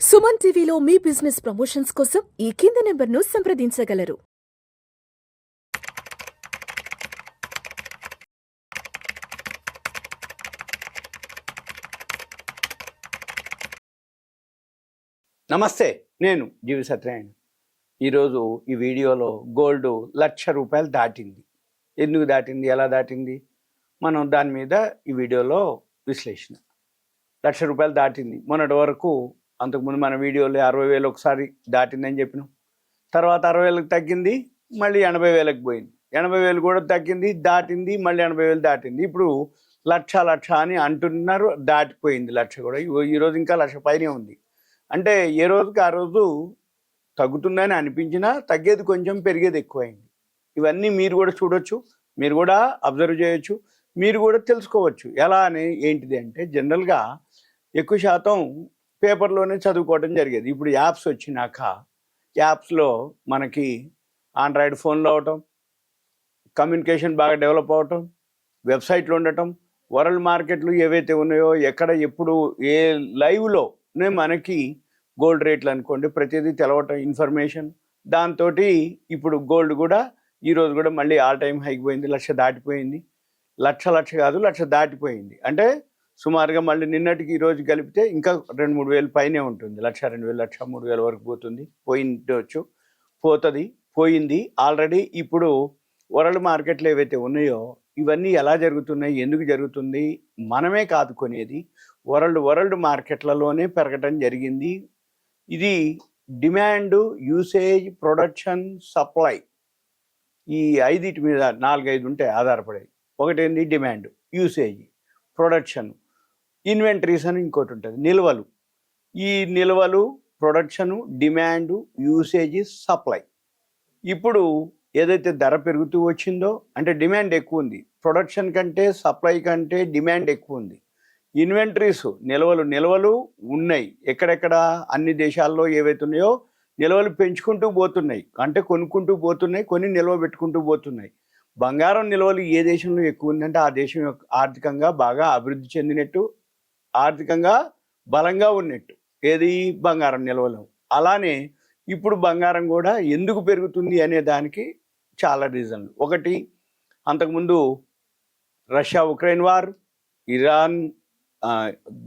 సుమన్ టీవీలో మీ business promotions కోసం ఈ కింది నెంబర్ను సంప్రదించగలరు. నమస్తే, నేను జీవి సత్యనారాయణ. ఈరోజు ఈ వీడియోలో గోల్డ్ ₹1,00,000 దాటింది. ఎందుకు దాటింది, ఎలా దాటింది, మనం దాని మీద ఈ వీడియోలో విశ్లేషణ. ₹1,00,000 దాటింది. మొన్నటి వరకు అంతకుముందు మన వీడియోలో 60,000 ఒకసారి దాటిందని చెప్పినాం. తర్వాత 60,000కి తగ్గింది, మళ్ళీ 80,000కి పోయింది. 80,000 కూడా తగ్గింది, దాటింది, మళ్ళీ 80,000 దాటింది. ఇప్పుడు లక్ష అని అంటున్నారు, దాటిపోయింది లక్ష కూడా. ఈరోజు ఇంకా లక్ష పైనే ఉంది. అంటే ఏ రోజుకి ఆ రోజు తగ్గుతుందని అనిపించినా తగ్గేది కొంచెం, పెరిగేది ఎక్కువైంది. ఇవన్నీ మీరు కూడా చూడొచ్చు, మీరు కూడా అబ్జర్వ్ చేయొచ్చు, మీరు కూడా తెలుసుకోవచ్చు. ఎలా అని ఏంటిది అంటే, జనరల్గా ఎక్కువ శాతం పేపర్లోనే చదువుకోవడం జరిగేది. ఇప్పుడు యాప్స్ వచ్చినాక యాప్స్లో మనకి ఆండ్రాయిడ్ ఫోన్లో అవటం, కమ్యూనికేషన్ బాగా డెవలప్ అవటం, వెబ్సైట్లు ఉండటం, వరల్డ్ మార్కెట్లు ఏవైతే ఉన్నాయో, ఎక్కడ ఎప్పుడు ఏ లైవ్లోనే మనకి గోల్డ్ రేట్లు అనుకోండి ప్రతిదీ తెలవటం, ఇన్ఫర్మేషన్. దాంతో ఇప్పుడు గోల్డ్ కూడా ఈరోజు కూడా మళ్ళీ ఆల్ టైమ్ హైకి పోయింది. 1,00,000 దాటిపోయింది. లక్ష కాదు, 1,00,000 దాటిపోయింది. అంటే సుమారుగా మళ్ళీ నిన్నటికి ఈరోజు కలిపితే ఇంకా 2-3 వేలు పైనే ఉంటుంది. 1,00,000, 2,000, 1,03,000 వరకు పోతుంది. పోయింది ఆల్రెడీ. ఇప్పుడు వరల్డ్ మార్కెట్లు ఏవైతే ఉన్నాయో ఇవన్నీ ఎలా జరుగుతున్నాయి, ఎందుకు జరుగుతుంది, మనమే కాదు కొనేది, వరల్డ్ మార్కెట్లలోనే పెరగటం జరిగింది. ఇది డిమాండ్, యూసేజ్, ప్రొడక్షన్, సప్లై, ఈ 5 మీద 4-5 ఉంటాయి ఆధారపడేది. ఒకటేంది డిమాండ్, యూసేజ్, ప్రొడక్షన్, ఇన్వెంటరీస్ అని ఇంకోటి ఉంటుంది, నిల్వలు. ఈ నిల్వలు, ప్రొడక్షను, డిమాండు, యూసేజ్, సప్లై. ఇప్పుడు ఏదైతే ధర పెరుగుతూ వచ్చిందో, అంటే డిమాండ్ ఎక్కువ ఉంది, ప్రొడక్షన్ కంటే సప్లై కంటే డిమాండ్ ఎక్కువ ఉంది. ఇన్వెంటరీస్, నిల్వలు ఉన్నాయి. ఎక్కడెక్కడ అన్ని దేశాల్లో ఏవైతే ఉన్నాయో నిల్వలు పెంచుకుంటూ పోతున్నాయి, అంటే కొనుక్కుంటూ పోతున్నాయి, కొని నిల్వ పెట్టుకుంటూ పోతున్నాయి. బంగారం నిల్వలు ఏ దేశంలో ఎక్కువ ఉందంటే ఆ దేశం ఆర్థికంగా బాగా అభివృద్ధి చెందినట్టు, ఆర్థికంగా బలంగా ఉన్నట్టు. ఏది, బంగారం నిల్వలు. అలానే ఇప్పుడు బంగారం కూడా ఎందుకు పెరుగుతుంది అనే దానికి చాలా రీజన్లు. ఒకటి, అంతకుముందు Russia Ukraine war, Iran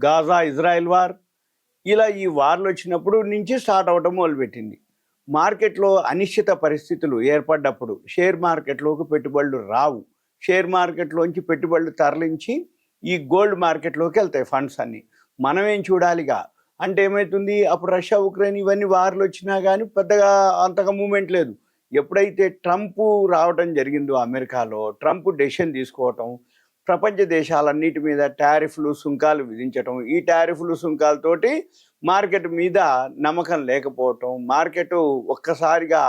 Gaza Israel war, ఇలా ఈ వార్లు వచ్చినప్పుడు నుంచి స్టార్ట్ అవ్వటం మొదలుపెట్టింది. మార్కెట్లో అనిశ్చిత పరిస్థితులు ఏర్పడ్డప్పుడు షేర్ మార్కెట్లోకి పెట్టుబడులు రావు. షేర్ మార్కెట్లోంచి పెట్టుబడులు తరలించి ఈ గోల్డ్ మార్కెట్లోకి వెళ్తాయి ఫండ్స్ అన్నీ. మనమేం చూడాలిగా అంటే ఏమవుతుంది, అప్పుడు రష్యా ఉక్రెయిన్ ఇవన్నీ వార్లు వచ్చినా కానీ పెద్దగా అంతగా మూమెంట్ లేదు. ఎప్పుడైతే ట్రంప్ రావటం జరిగిందో అమెరికాలో, ట్రంప్ డెసిషన్ తీసుకోవటం, ప్రపంచ దేశాలన్నిటి మీద టారిఫ్లు, సుంకాలు విధించటం, ఈ టారిఫ్లు, సుంకాలతోటి మార్కెట్ మీద నమ్మకం లేకపోవటం, మార్కెట్ ఒక్కసారిగా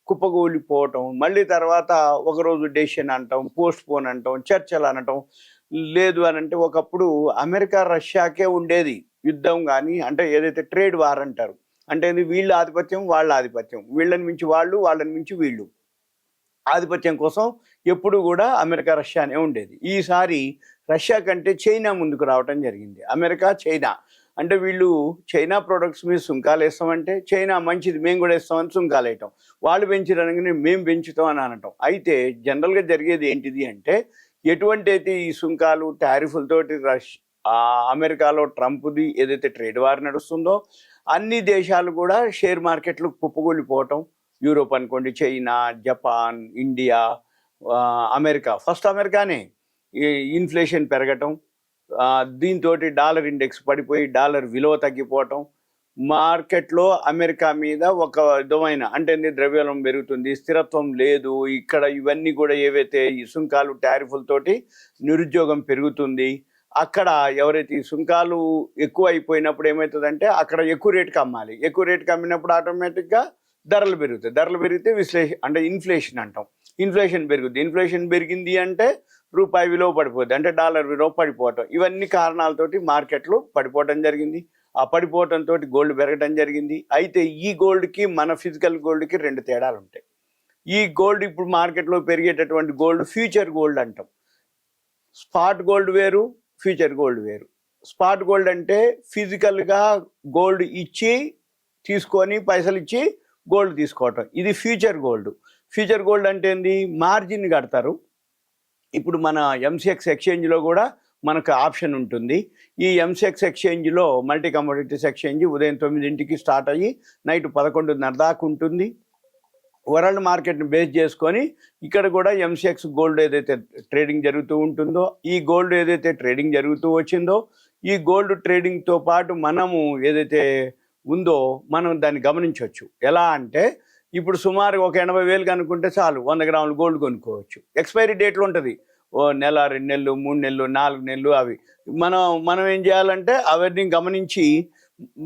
కుప్పగూలిపోవటం, మళ్ళీ తర్వాత ఒకరోజు డెసిషన్ అంటాం, పోస్ట్ పోన్ అంటాం, చర్చలు అనటం. లేదు అని అంటే ఒకప్పుడు అమెరికా రష్యాకే ఉండేది యుద్ధం, కానీ అంటే ఏదైతే ట్రేడ్ వార్ అంటారు, అంటే వీళ్ళ ఆధిపత్యం, వాళ్ళ ఆధిపత్యం, వీళ్ళని మించి వాళ్ళు, వాళ్ళని మించి వీళ్ళు, ఆధిపత్యం కోసం ఎప్పుడు కూడా అమెరికా రష్యానే ఉండేది. ఈసారి రష్యా కంటే చైనా ముందుకు రావటం జరిగింది. అమెరికా, చైనా అంటే వీళ్ళు చైనా ప్రోడక్ట్స్ మీద సుంకాలు వేస్తామంటే చైనా మంచిది మేము కూడా వేస్తామని సుంకాలు వేయటం, వాళ్ళు పెంచడానికి మేము పెంచుతాం అని అనటం. అయితే జనరల్గా జరిగేది ఏంటిది అంటే, ఎటువంటి అయితే ఈ సుంకాలు, టారిఫ్లతోటి అమెరికాలో ట్రంప్ది ఏదైతే ట్రేడ్ వార్ నడుస్తుందో అన్ని దేశాలు కూడా షేర్ మార్కెట్లు కుప్పగూలిపోవటం. యూరోప్ అనుకోండి, China, Japan, India, America, first అమెరికానే ఇన్ఫ్లేషన్ పెరగటం, దీంతో డాలర్ ఇండెక్స్ పడిపోయి డాలర్ విలువ తగ్గిపోవటం, మార్కెట్లో అమెరికా మీద ఒక విధమైన అంటే ద్రవ్యోల్బణం పెరుగుతుంది, స్థిరత్వం లేదు ఇక్కడ. ఇవన్నీ కూడా ఏవైతే ఈ సుంకాలు, టారిఫ్లతోటి నిరుద్యోగం పెరుగుతుంది. అక్కడ ఎవరైతే ఈ సుంకాలు ఎక్కువ అయిపోయినప్పుడు ఏమవుతుందంటే అక్కడ ఎక్కువ రేటుకి అమ్మాలి. ఎక్కువ రేటుకి అమ్మినప్పుడు ఆటోమేటిక్గా ధరలు పెరుగుతాయి. ధరలు పెరిగితే అంటే ఇన్ఫ్లేషన్ అంటాం. ఇన్ఫ్లేషన్ పెరుగుద్ది. ఇన్ఫ్లేషన్ పెరిగింది అంటే రూపాయి విలువ పడిపోద్ది, అంటే డాలర్ విలువ పడిపోవటం. ఇవన్నీ కారణాలతోటి మార్కెట్లు పడిపోవటం జరిగింది. ఆ పడిపోవటంతో గోల్డ్ పెరగడం జరిగింది. అయితే ఈ గోల్డ్కి మన ఫిజికల్ గోల్డ్కి 2 తేడాలు ఉంటాయి. ఈ గోల్డ్ ఇప్పుడు మార్కెట్లో పెరిగేటటువంటి గోల్డ్ ఫ్యూచర్ గోల్డ్ అంటాం. స్పాట్ గోల్డ్ వేరు, ఫ్యూచర్ గోల్డ్ వేరు. స్పాట్ గోల్డ్ అంటే ఫిజికల్గా గోల్డ్ ఇచ్చి తీసుకొని పైసలు ఇచ్చి గోల్డ్ తీసుకోవటం. ఇది ఫ్యూచర్ గోల్డ్. ఫ్యూచర్ గోల్డ్ అంటే ఏంది? మార్జిన్ కడతారు. ఇప్పుడు మన ఎంసీఎక్స్ ఎక్స్చేంజ్లో కూడా మనకు ఆప్షన్ ఉంటుంది. ఈ ఎంసీఎక్స్ ఎక్స్చేంజ్లో మల్టీ కమోడిటీస్ ఎక్స్చేంజ్ ఉదయం 9ంటికి స్టార్ట్ అయ్యి నైట్ 11:30 దాకా ఉంటుంది. వరల్డ్ మార్కెట్ని బేస్ చేసుకొని ఇక్కడ కూడా ఎంసీఎక్స్ గోల్డ్ ఏదైతే ట్రేడింగ్ జరుగుతూ ఉంటుందో, ఈ గోల్డ్ ఏదైతే ట్రేడింగ్ జరుగుతూ వచ్చిందో, ఈ గోల్డ్ ట్రేడింగ్తో పాటు మనము ఏదైతే ఉందో మనం దాన్ని గమనించవచ్చు. ఎలా అంటే ఇప్పుడు సుమారు ఒక 80,000 కనుక్కుంటే చాలు 100 గ్రాములు గోల్డ్ కొనుక్కోవచ్చు. ఎక్స్పైరీ డేట్లు ఉంటుంది. ఓ నెల, 2 నెలలు, 3 నెలలు, 4 నెలలు అవి. మనం ఏం చేయాలంటే అవన్నీ గమనించి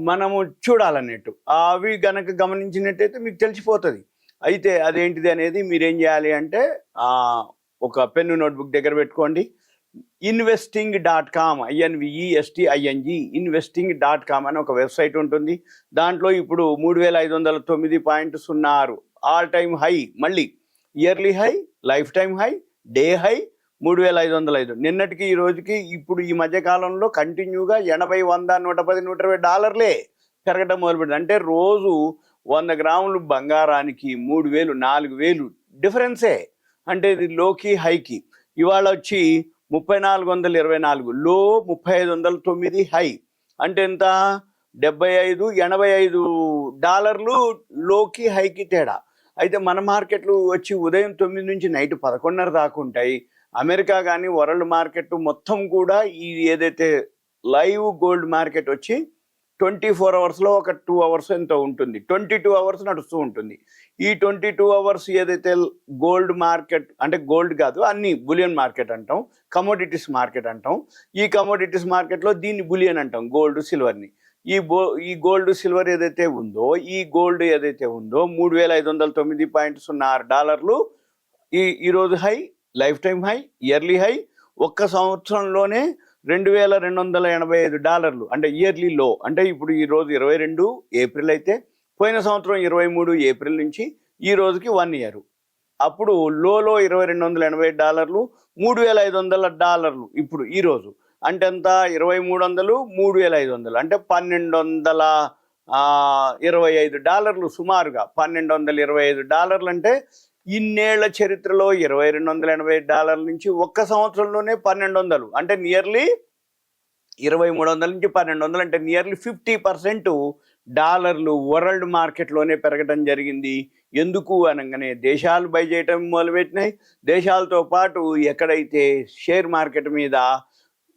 మనము చూడాలన్నట్టు. అవి గనక గమనించినట్టయితే మీకు తెలిసిపోతుంది. అయితే అదేంటిది అనేది మీరేం చేయాలి అంటే ఒక పెన్ను నోట్బుక్ దగ్గర పెట్టుకోండి. investing.com INVESTING investing.com అని ఒక వెబ్సైట్ ఉంటుంది. దాంట్లో ఇప్పుడు 3509.06 ఆల్ టైమ్ హై, మళ్ళీ yearly high, life time high, day high 3505. నిన్నటికి ఈ రోజుకి ఇప్పుడు ఈ మధ్యకాలంలో కంటిన్యూగా 80, 100, 110, 120 డాలర్లే పెరగడం మొదలుపెట్టింది. అంటే రోజు 100 గ్రాములు బంగారానికి 3,000, 4,000 డిఫరెన్సే. అంటే ఇది లోకి హైకి. ఇవాళ వచ్చి 3424, లో 3509 హై. అంటే ఎంత? 75, 85 డాలర్లు లోకి హైకి తేడా. అయితే మన మార్కెట్లు వచ్చి ఉదయం 9 నుంచి నైట్ 11:30 దాకా ఉంటాయి. అమెరికా కానీ వరల్డ్ మార్కెట్ మొత్తం కూడా ఈ ఏదైతే లైవ్ గోల్డ్ మార్కెట్ వచ్చి 24 అవర్స్లో ఒక 2 అవర్స్ ఎంతో ఉంటుంది. 22 అవర్స్ నడుస్తూ ఉంటుంది. ఈ 22 అవర్స్ ఏదైతే గోల్డ్ మార్కెట్ అంటే గోల్డ్ కాదు, అన్ని బులియన్ మార్కెట్ అంటాం, కమోడిటీస్ మార్కెట్ అంటాం. ఈ కమోడిటీస్ మార్కెట్లో దీన్ని బులియన్ అంటాం, గోల్డ్ సిల్వర్ని. ఈ గోల్డ్ సిల్వర్ ఏదైతే ఉందో, ఈ గోల్డ్ ఏదైతే ఉందో 3509.06 డాలర్లు ఈరోజు high, life time high, yearly high. ఒక్క సంవత్సరంలోనే 2285 డాలర్లు అంటే ఇయర్లీ లో. అంటే ఇప్పుడు ఈరోజు 22 ఏప్రిల్ అయితే పోయిన సంవత్సరం 23 ఏప్రిల్ నుంచి ఈ రోజుకి 1 ఇయర్. అప్పుడు లోలో 2280 డాలర్లు, 3500 డాలర్లు ఇప్పుడు ఈరోజు. అంటే ఎంత? 2300, 3500 అంటే 1225 డాలర్లు సుమారుగా. 1225 డాలర్లు అంటే ఇన్నేళ్ల చరిత్రలో 2280 డాలర్ల నుంచి ఒక్క సంవత్సరంలోనే 1200 అంటే నియర్లీ 2300 నుంచి 1200 అంటే నియర్లీ 50% డాలర్లు వరల్డ్ మార్కెట్లోనే పెరగడం జరిగింది. ఎందుకు అనగానే దేశాలు బై చేయటం మొదలుపెట్టినాయి. దేశాలతో పాటు ఎక్కడైతే షేర్ మార్కెట్ మీద,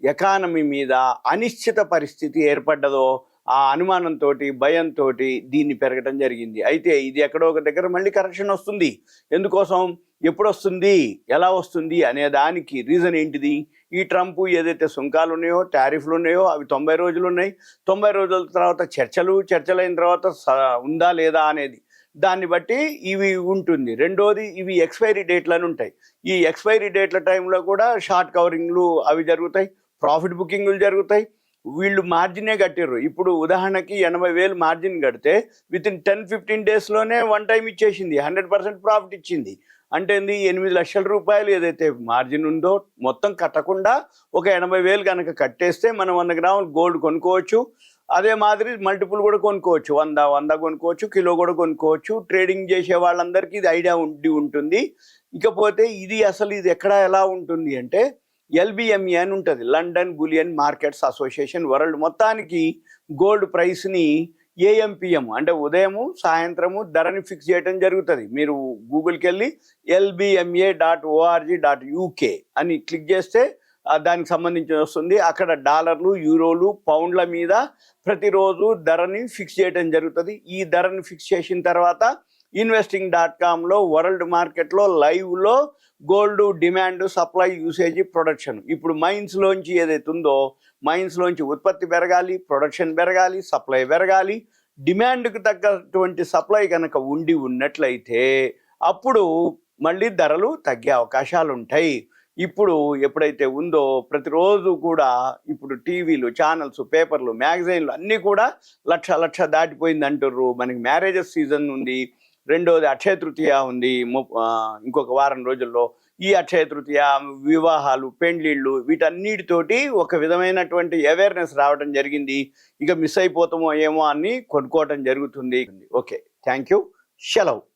ఎకానమీ మీద అనిశ్చిత పరిస్థితి ఏర్పడ్డదో ఆ అనుమానంతో, భయంతో దీన్ని పెరగడం జరిగింది. అయితే ఇది ఎక్కడో ఒక దగ్గర మళ్ళీ కరెక్షన్ వస్తుంది. ఎందుకోసం, ఎప్పుడు వస్తుంది, ఎలా వస్తుంది అనే దానికి రీజన్ ఏంటిది? ఈ ట్రంప్ ఏదైతే సుంకాలు ఉన్నాయో, టారిఫ్లు ఉన్నాయో అవి 90 రోజులు ఉన్నాయి. 90 రోజుల తర్వాత చర్చలైన తర్వాత ఉందా లేదా అనేది దాన్ని బట్టి ఇవి ఉంటుంది. రెండోది, ఇవి ఎక్స్పైరీ డేట్లు అని ఉంటాయి. ఈ ఎక్స్పైరీ డేట్ల టైంలో కూడా షార్ట్ కవరింగ్లు అవి జరుగుతాయి, ప్రాఫిట్ బుకింగ్లు జరుగుతాయి. వీళ్ళు మార్జినే కట్టిర్రు. ఇప్పుడు ఉదాహరణకి 80,000 మార్జిన్ కడితే వితిన్ 10-15 డేస్లోనే 1 టైం ఇచ్చేసింది, 100% ప్రాఫిట్ ఇచ్చింది. అంటే 8 లక్షల రూపాయలు ఏదైతే మార్జిన్ ఉందో మొత్తం కట్టకుండా ఒక 80,000 కనుక కట్టేస్తే మనం 100 గ్రాములు గోల్డ్ కొనుక్కోవచ్చు. అదే మాదిరి మల్టిపుల్ కూడా కొనుక్కోవచ్చు, 100 కొనుక్కోవచ్చు, కిలో కూడా కొనుక్కోవచ్చు. ట్రేడింగ్ చేసే వాళ్ళందరికీ ఇది ఐడియా ఉంటుంది. ఇకపోతే ఇది అసలు ఇది ఎక్కడ ఎలా ఉంటుంది అంటే LBME అని ఉంటుంది, London bullion markets association. World మొత్తానికి గోల్డ్ ప్రైస్ని AM/PM అంటే ఉదయము సాయంత్రము ధరని ఫిక్స్ చేయడం జరుగుతుంది. మీరు గూగుల్కి వెళ్ళి lbma.org.uk అని క్లిక్ చేస్తే దానికి సంబంధించి వస్తుంది. అక్కడ డాలర్లు, యూరోలు, పౌండ్ల మీద ప్రతిరోజు ధరని ఫిక్స్ చేయడం జరుగుతుంది. ఈ ధరని ఫిక్స్ చేసిన తర్వాత investing.comలో వరల్డ్ మార్కెట్లో లైవ్లో gold demand, supply, usage, production. ఇప్పుడు మైన్స్లోంచి ఏదైతే ఉందో మైన్స్లోంచి ఉత్పత్తి పెరగాలి, ప్రొడక్షన్ పెరగాలి, సప్లై పెరగాలి. డిమాండ్కి తగ్గటువంటి సప్లై కనుక ఉన్నట్లయితే అప్పుడు మళ్ళీ ధరలు తగ్గే అవకాశాలు ఉంటాయి. ఇప్పుడు ఎప్పుడైతే ఉందో ప్రతిరోజు కూడా ఇప్పుడు టీవీలు, ఛానల్స్, పేపర్లు, మ్యాగజైన్లు అన్నీ కూడా లక్ష దాటిపోయింది అంటుర్రు. మనకి మ్యారేజెస్ సీజన్ ఉంది. రెండోది అక్షయ తృతీయ ఉంది ఇంకొక వారం రోజుల్లో. ఈ అక్షయ తృతీయ, వివాహాలు, పెండ్లిళ్ళు వీటన్నిటితోటి ఒక విధమైనటువంటి అవేర్నెస్ రావడం జరిగింది. ఇక మిస్ అయిపోతామో ఏమో అని కొనుక్కోవటం జరుగుతుంది. ఓకే, థ్యాంక్ యూ, సెలవు.